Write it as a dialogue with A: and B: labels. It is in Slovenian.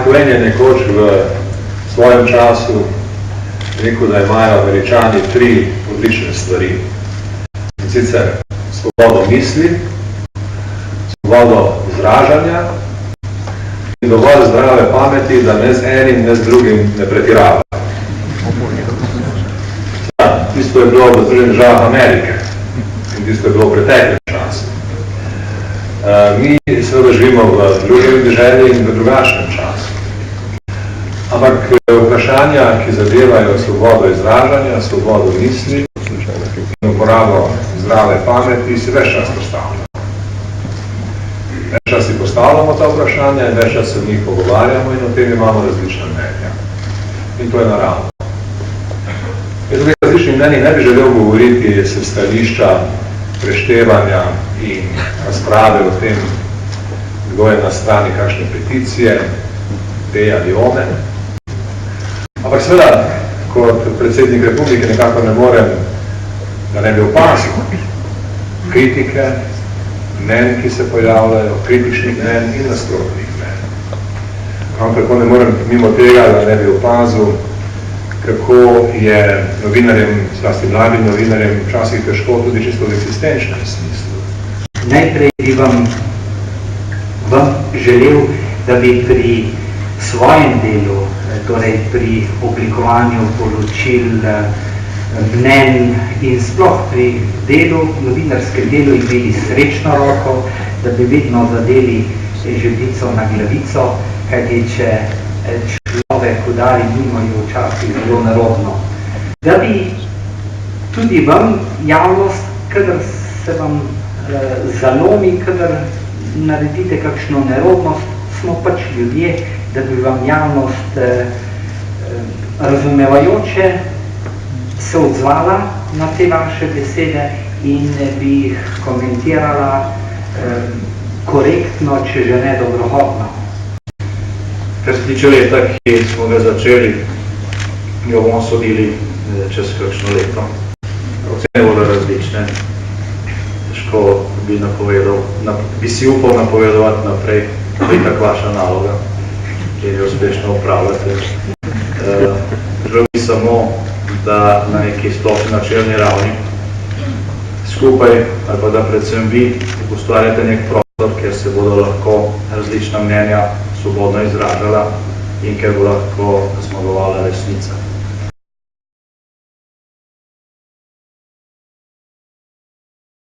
A: Twain je nekoč v svojem času rekel, da imajo Američani 3 odlične stvari. In sicer svobodo misli, svobodo izražanja in dovolj zdrave pameti, da ne z enim, ne z drugim ne pretirava. Tisto je bilo v Združenih državah Amerike in tisto je bilo v preteklem času. Mi seveda živimo v drugem deželi in v drugačnem času. Ampak vprašanja, ki zadevajo svobodo izražanja, svobodo misli in uporabo zdrave pameti, si več čas postavljamo. Več čas si postavljamo ta vprašanja in več čas se v njih pogovarjamo in o tem imamo različna mnenja. In to je naravno. Jaz v različnih mnenjih ne bi želel govoriti s stališča preštevanja in razprave o tem, kdo je na strani kakšne peticije, te ali one. Ampak seveda, kot predsednik republike nekako ne morem, da ne bi opazil kritike, mnenj, ki se pojavljajo, kritičnih mnenj in nasprotnih mnenj. Ampak tako ne morem mimo tega, da ne bi opazil, kako je novinarjem, zlasti mladim novinarjem, včasih težko tudi čisto v eksistenčnem smislu.
B: Najprej bi vam želel, da bi pri svojem delu, torej pri oblikovanju poročil, mnenj in sploh pri delu, novinarskem delu imeli srečno roko, da bi vedno zadeli žebljico na glavico, kajti če človek udari mimo je včasih zelo nerodno. Da bi tudi vam javnost, kadar se vam zalomi, kadar naredite kakšno nerodnost, smo pač ljudje, da bi vam javnost razumevajoče se odzvala na te vaše besede in bi jih komentirala korektno, če že ne dobrohodno.
C: Kar se tiče leta, ki smo ga začeli, jo bomo sodili čez kakšno leto. Ocene bodo različne. Težko bi napovedal, bi si upal napovedovati naprej, to je tak vaša naloga, kjer jo uspešno upravljate. Želim samo, da na neki splošni načelni ravni skupaj, ali pa da predvsem vi ustvarjate nek prostor, kjer se bodo lahko različna mnenja svobodno izražala in ker bo lahko zmagovala resnica.